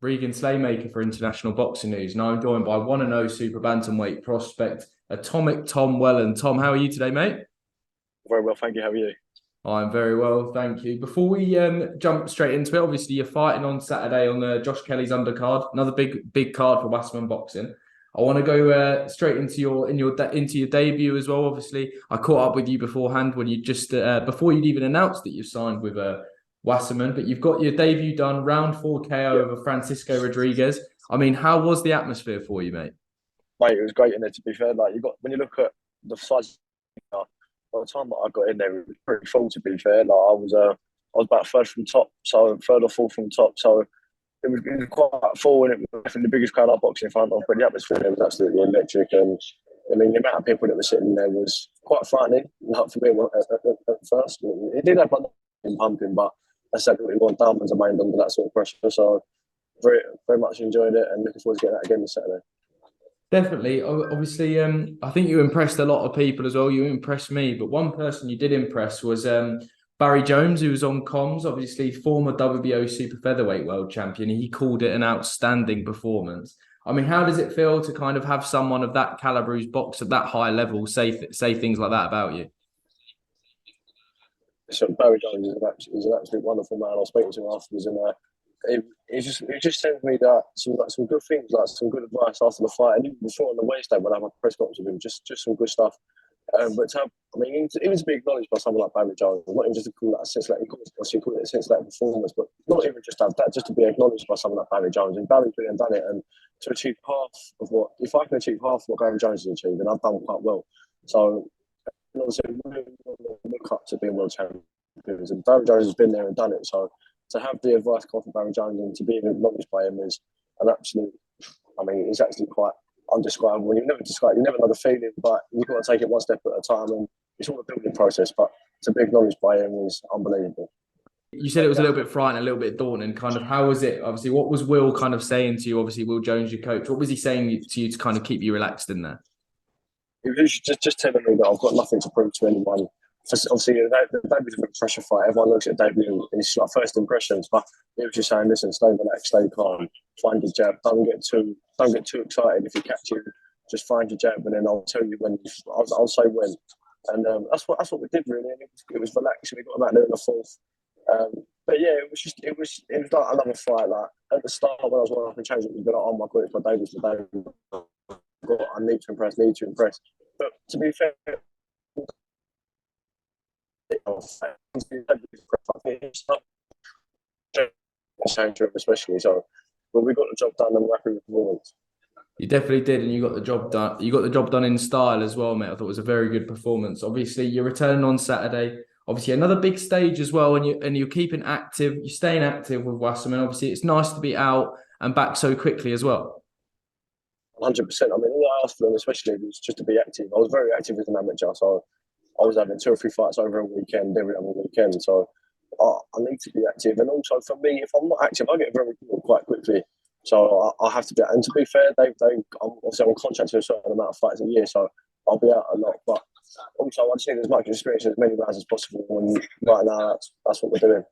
Regan Slaymaker for International Boxing News. And I'm joined by 1-0 super bantamweight prospect, Atomic Tom Welland. Tom, how are you today, mate? Very well, thank you. How are you? I'm very well, thank you. Before we jump straight into it, obviously you're fighting on Saturday on Josh Kelly's undercard, another big card for Wasserman Boxing. I want to go straight into your debut as well. Obviously, I caught up with you beforehand when you just before you'd even announced that you signed with Wasserman, but you've got your debut done, round 4 KO over Francisco Rodriguez. I mean, how was the atmosphere for you, mate? Mate, it was great in there. To be fair, like when you look at the size, by the time that I got in there, it was pretty full. To be fair, like I was about third from top, so third or fourth from top, so it was quite full, and it was definitely the biggest crowd I've boxed in front of. But the atmosphere there was absolutely electric, and I mean the amount of people that were sitting there was quite frightening. Not for me at first. It did have my pumping, but I said we want diamonds are made under that sort of pressure. So very much enjoyed it, and looking forward to getting that again this Saturday. Definitely. Obviously, I think you impressed a lot of people as well. You impressed me, but one person you did impress was Barry Jones, who was on comms, obviously former WBO super featherweight world champion. He called it an outstanding performance. I mean, how does it feel to kind of have someone of that caliber who's boxed at that high level say things like that about you? So Barry Jones is an absolute wonderful man. I was speaking to him afterwards, and it just sent me that some good things, like some good advice after the fight, and even before on the Wednesday when I had my press conference with him, just some good stuff. But to have, I mean, even to be acknowledged by someone like Barry Jones, not even just to call that a scintillating performance, but not even just to have that, just to be acknowledged by someone like Barry Jones. And Barry's been and done it, and to achieve half of what, if I can achieve half of what Barry Jones has achieved, then I've done quite well. So, obviously, really look up to being world champions, and Barry Jones has been there and done it. So, to have the advice come from Barry Jones and to be acknowledged by him is an absolute, I mean, it's actually quite undescribable. You never know the feeling, but you've got to take it one step at a time, and it's all a building process. But to be acknowledged by him is unbelievable. You said it was a little bit frightening, a little bit daunting. Kind of, how was it? Obviously, what was Will kind of saying to you? Obviously, Will Jones, your coach, what was he saying to you to kind of keep you relaxed in there? He was just telling me that I've got nothing to prove to anyone. Obviously, the debut's a big pressure fight. Everyone looks at debut and it's like first impressions, but he was just saying, listen, stay relaxed, stay calm, find your jab, don't get too excited. If you catch you, just find your jab, and then I'll tell you when. I'll say when, and that's what we did really. And it was relaxed. We got about there in the fourth. But yeah, it was like another fight. Like at the start when I was going up and changing, it was like, oh my god, it's my debut. I need to impress. But to be fair. Especially so, but we got the job done and we're happy with the performance. You definitely did, and you got the job done. You got the job done in style as well, mate. I thought it was a very good performance. Obviously, you're returning on Saturday. Obviously, another big stage as well, and you're keeping active. You're staying active with Wasserman. Obviously, it's nice to be out and back so quickly as well. 100%. I mean, all I asked for them, especially, was just to be active. I was very active as an amateur, so I was having 2 or 3 fights over a weekend, every other weekend. So I need to be active. And also for me, if I'm not active, I get very bored quite quickly. So I have to be. And to be fair, obviously I'm on contract to a certain amount of fights a year, so I'll be out a lot. But also I just need as much experience as many rounds as possible. And right now, that's what we're doing.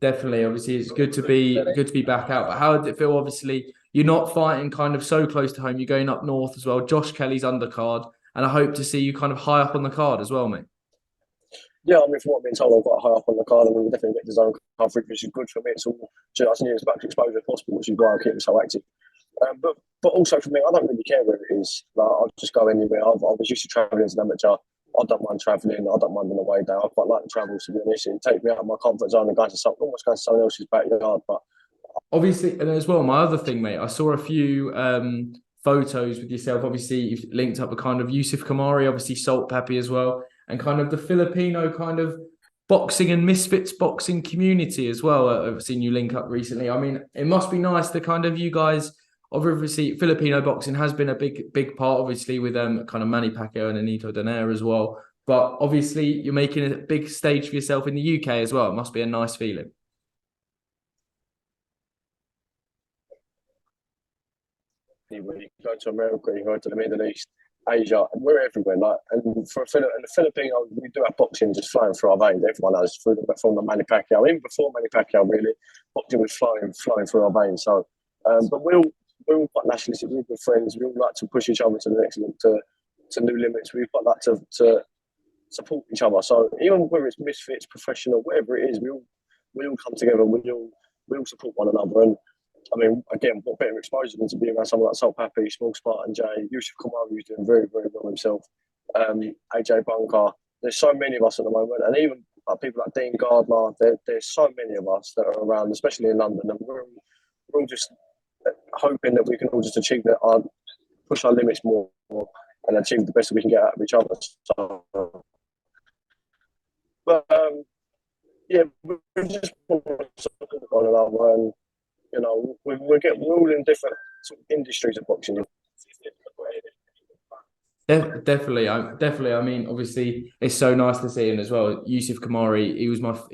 Definitely. Obviously, it's good to be back out. But how did it feel? Obviously, you're not fighting kind of so close to home. You're going up north as well. Josh Kelly's undercard. And I hope to see you kind of high up on the card as well, mate. Yeah, I mean, from what I've been told, I'm quite high up on the card, and we'll definitely get the zone coverage, which is good for me. It's all just as much exposure as possible, which is why I keep so active. But also for me, I don't really care where it is. Like, I'll just go anywhere. I was used to travelling as an amateur. I don't mind travelling. I don't mind on the way down. I quite like the travel, to be honest. It takes me out of my comfort zone and almost going to someone else's backyard. But obviously, and as well, my other thing, mate, I saw a few photos with yourself. Obviously, you've linked up with kind of Yusuf Kamari, obviously Salt Pappy as well, and kind of the Filipino kind of boxing and misfits boxing community as well. I've seen you link up recently. I mean, it must be nice to kind of you guys. Obviously, Filipino boxing has been a big part, obviously, with kind of Manny Pacquiao and Anito Donaire as well. But obviously, you're making a big stage for yourself in the UK as well. It must be a nice feeling. You go to America, you go to the Middle East, Asia, and we're everywhere. Like, and the Filipino, we do our boxing just flowing through our veins. Everyone knows from the Manny Pacquiao, even before Manny Pacquiao, really, boxing was flowing through our veins. So But we're all quite nationalistic. We're good friends. We all like to push each other to the next to new limits. We quite like to support each other. So even whether it's misfits, professional, whatever it is, we all come together. We all support one another. And I mean, again, what better exposure than to be around someone like Salt Pappy, Small Spartan Jay, Yusuf Kamari, who's doing very, very well himself, AJ Bunker. There's so many of us at the moment, and even people like Dean Gardner. There's so many of us that are around, especially in London, and we're all just hoping that we can all just achieve push our limits more and achieve the best that we can get out of each other. So, but yeah, we just want to support one another, and you know, we're all in different sort of industries of boxing. Definitely, definitely. I mean, obviously, it's so nice to see him as well. Yusuf Kamari, he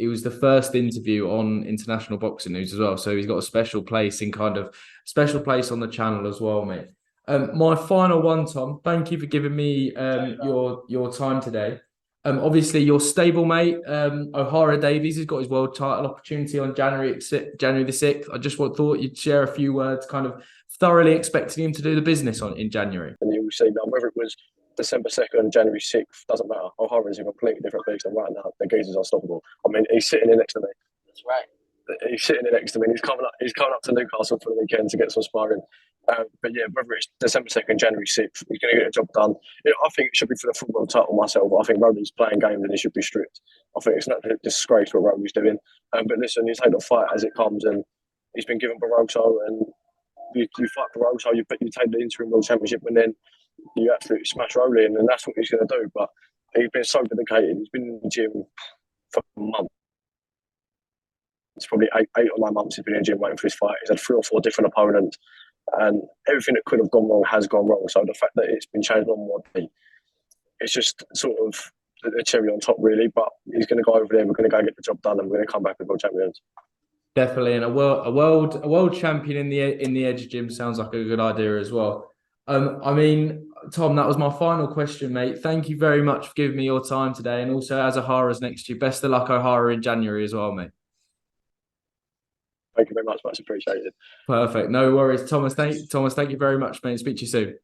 was the first interview on International Boxing News as well. So he's got a special place on the channel as well, mate. My final one, Tom. Thank you for giving me your time today. Obviously, your stablemate, Ohara Davies, has got his world title opportunity on January the 6th. I just thought you'd share a few words, kind of thoroughly expecting him to do the business in January. And you will see now, whether it was December 2nd, January 6th, doesn't matter. Ohara is a completely different beast, and right now, the geezer's unstoppable. I mean, he's sitting here next to me. That's right. He's sitting here next to me. He's coming up to Newcastle for the weekend to get some sparring. But yeah, whether it's December 2nd, January 6th, he's going to get the job done. I think it should be for the full world title myself. I think Rowley's playing games and he should be stripped. I think it's not a disgrace what Rowley's doing. But listen, you take the fight as it comes, and he's been given Barroso, and you fight Barroso, you take the interim world championship, and then you absolutely smash Rowley, and that's what he's going to do. But he's been so dedicated. He's been in the gym for months. It's probably eight or 9 months he's been in the gym waiting for his fight. He's had 3 or 4 different opponents, and everything that could have gone wrong has gone wrong. So the fact that it's been changed on one day, it's just sort of the cherry on top, really. But he's going to go over there. We're going to go get the job done, and we're going to come back as world champions. Definitely, and a world champion in the Edge gym sounds like a good idea as well. I mean, Tom, that was my final question, mate. Thank you very much for giving me your time today, and also as Ohara's next to you, best of luck Ohara in January as well, mate. Thank you very much. Much appreciated. Perfect. No worries. Thomas, thank you very much, mate. Speak to you soon.